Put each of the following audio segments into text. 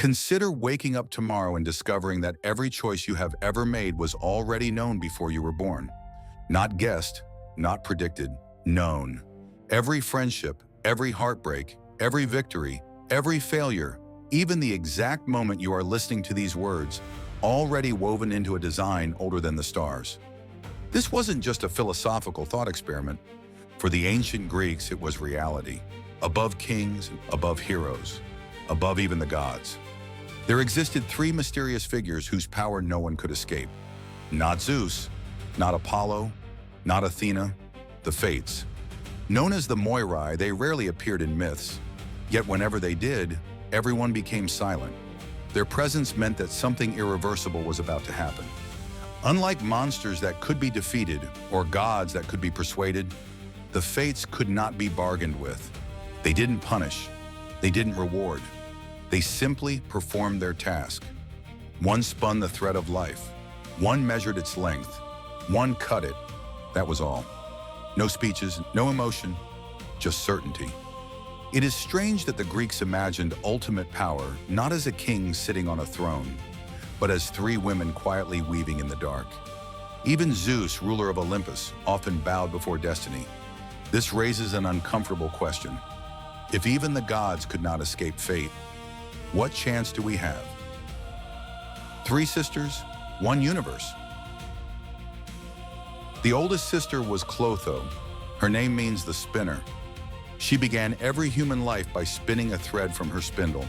Consider waking up tomorrow and discovering that every choice you have ever made was already known before you were born. Not guessed, not predicted, known. Every friendship, every heartbreak, every victory, every failure, even the exact moment you are listening to these words, already woven into a design older than the stars. This wasn't just a philosophical thought experiment. For the ancient Greeks, it was reality. Above kings, above heroes, above even the gods. There existed three mysterious figures whose power no one could escape. Not Zeus, not Apollo, not Athena, the Fates. Known as the Moirai, they rarely appeared in myths, yet whenever they did, everyone became silent. Their presence meant that something irreversible was about to happen. Unlike monsters that could be defeated or gods that could be persuaded, the Fates could not be bargained with. They didn't punish, they didn't reward. They simply performed their task. One spun the thread of life, one measured its length, one cut it. That was all. No speeches, no emotion, just certainty. It is strange that the Greeks imagined ultimate power not as a king sitting on a throne, but as three women quietly weaving in the dark. Even Zeus, ruler of Olympus, often bowed before destiny. This raises an uncomfortable question. If even the gods could not escape fate, what chance do we have? Three sisters, one universe. The oldest sister was Clotho. Her name means the spinner. She began every human life by spinning a thread from her spindle.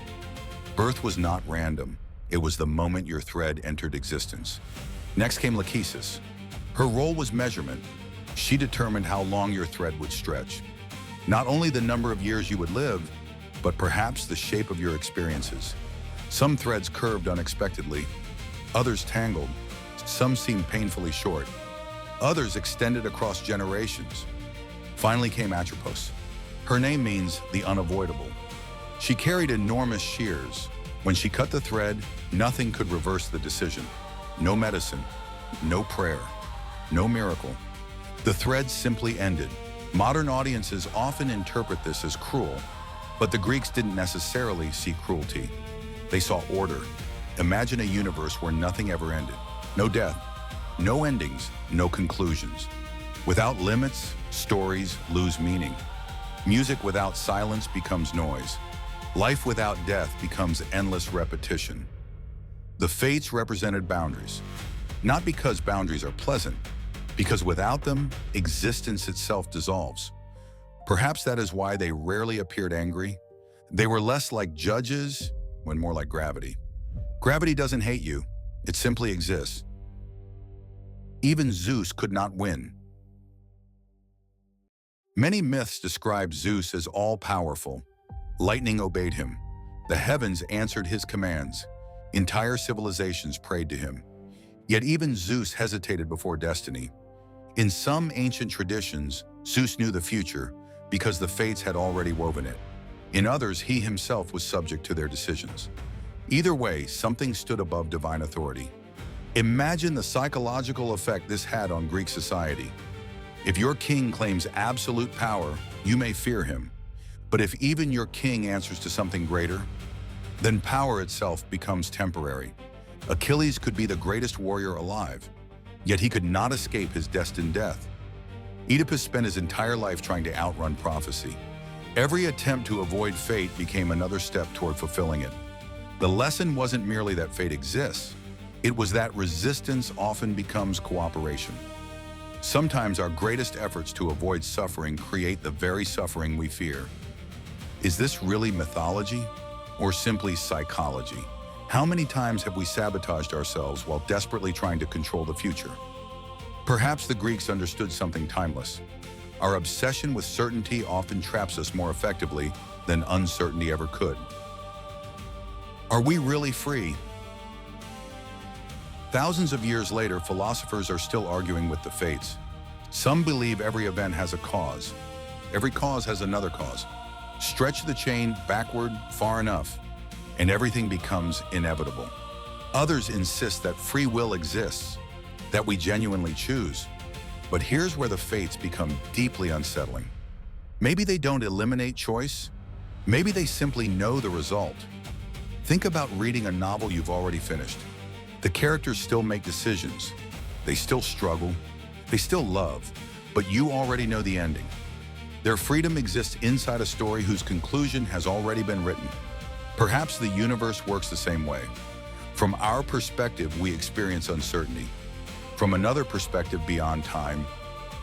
Birth was not random. It was the moment your thread entered existence. Next came Lachesis. Her role was measurement. She determined how long your thread would stretch. Not only the number of years you would live, but perhaps the shape of your experiences. Some threads curved unexpectedly, others tangled, some seemed painfully short, others extended across generations. Finally came Atropos. Her name means the unavoidable. She carried enormous shears. When she cut the thread, nothing could reverse the decision. No medicine, no prayer, no miracle. The thread simply ended. Modern audiences often interpret this as cruel, but the Greeks didn't necessarily see cruelty. They saw order. Imagine a universe where nothing ever ended. No death, no endings, no conclusions. Without limits, stories lose meaning. Music without silence becomes noise. Life without death becomes endless repetition. The Fates represented boundaries, not because boundaries are pleasant, because without them, existence itself dissolves. Perhaps that is why they rarely appeared angry. They were less like judges and more like gravity. Gravity doesn't hate you, it simply exists. Even Zeus could not win. Many myths describe Zeus as all-powerful. Lightning obeyed him. The heavens answered his commands. Entire civilizations prayed to him. Yet even Zeus hesitated before destiny. In some ancient traditions, Zeus knew the future because the Fates had already woven it. In others, he himself was subject to their decisions. Either way, something stood above divine authority. Imagine the psychological effect this had on Greek society. If your king claims absolute power, you may fear him. But if even your king answers to something greater, then power itself becomes temporary. Achilles could be the greatest warrior alive, yet he could not escape his destined death. Oedipus spent his entire life trying to outrun prophecy. Every attempt to avoid fate became another step toward fulfilling it. The lesson wasn't merely that fate exists, it was that resistance often becomes cooperation. Sometimes our greatest efforts to avoid suffering create the very suffering we fear. Is this really mythology or simply psychology? How many times have we sabotaged ourselves while desperately trying to control the future? Perhaps the Greeks understood something timeless. Our obsession with certainty often traps us more effectively than uncertainty ever could. Are we really free? Thousands of years later, philosophers are still arguing with the Fates. Some believe every event has a cause. Every cause has another cause. Stretch the chain backward far enough, and everything becomes inevitable. Others insist that free will exists, that we genuinely choose. But here's where the Fates become deeply unsettling. Maybe they don't eliminate choice. Maybe they simply know the result. Think about reading a novel you've already finished. The characters still make decisions. They still struggle. They still love. But you already know the ending. Their freedom exists inside a story whose conclusion has already been written. Perhaps the universe works the same way. From our perspective, we experience uncertainty. From another perspective beyond time,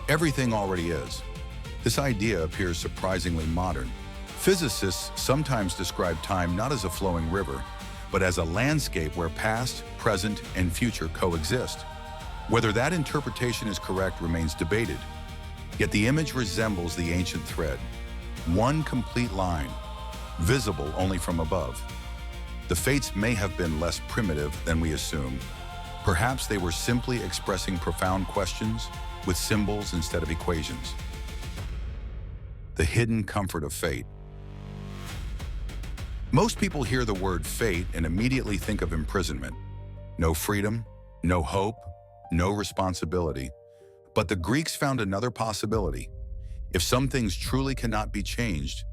everything already is. This idea appears surprisingly modern. Physicists sometimes describe time not as a flowing river, but as a landscape where past, present, and future coexist. Whether that interpretation is correct remains debated. Yet the image resembles the ancient thread, one complete line, visible only from above. The fates may have been less primitive than we assume. Perhaps they were simply expressing profound questions with symbols instead of equations. The hidden comfort of fate. Most people hear the word fate and immediately think of imprisonment. No freedom, no hope, no responsibility. But the Greeks found another possibility. If some things truly cannot be changed,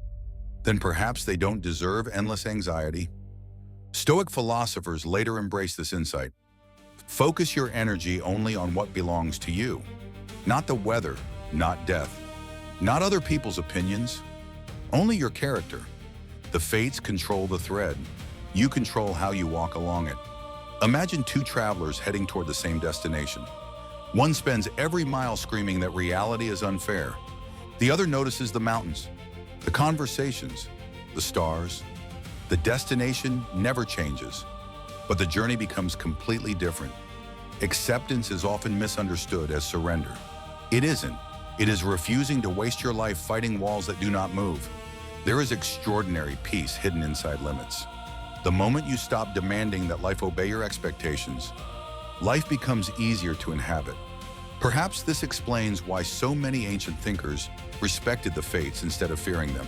then perhaps they don't deserve endless anxiety. Stoic philosophers later embraced this insight. Focus your energy only on what belongs to you. Not the weather, not death, not other people's opinions, only your character. The fates control the thread. You control how you walk along it. Imagine two travelers heading toward the same destination. One spends every mile screaming that reality is unfair. The other notices the mountains, the conversations, the stars. The destination never changes, but the journey becomes completely different. Acceptance is often misunderstood as surrender. It isn't. It is refusing to waste your life fighting walls that do not move. There is extraordinary peace hidden inside limits. The moment you stop demanding that life obey your expectations, life becomes easier to inhabit. Perhaps this explains why so many ancient thinkers respected the fates instead of fearing them.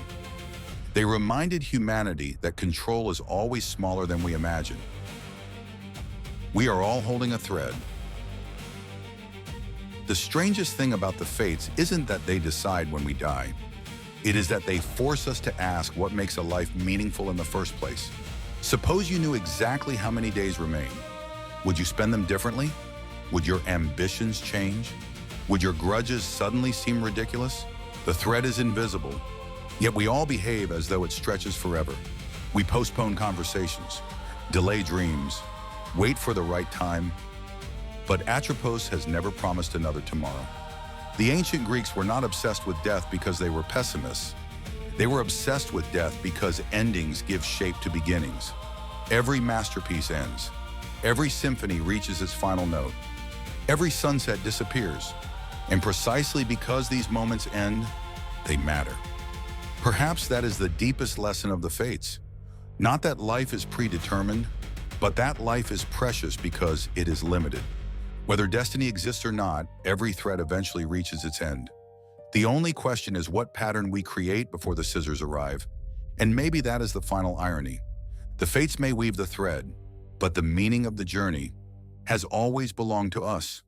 They reminded humanity that control is always smaller than we imagine. We are all holding a thread. The strangest thing about the fates isn't that they decide when we die. It is that they force us to ask what makes a life meaningful in the first place. Suppose you knew exactly how many days remain. Would you spend them differently? Would your ambitions change? Would your grudges suddenly seem ridiculous? The thread is invisible, yet we all behave as though it stretches forever. We postpone conversations, delay dreams, wait for the right time. But Atropos has never promised another tomorrow. The ancient Greeks were not obsessed with death because they were pessimists. They were obsessed with death because endings give shape to beginnings. Every masterpiece ends. Every symphony reaches its final note. Every sunset disappears. And precisely because these moments end, they matter. Perhaps that is the deepest lesson of the fates. Not that life is predetermined, but that life is precious because it is limited. Whether destiny exists or not, every thread eventually reaches its end. The only question is what pattern we create before the scissors arrive. And maybe that is the final irony. The fates may weave the thread, but the meaning of the journey has always belonged to us.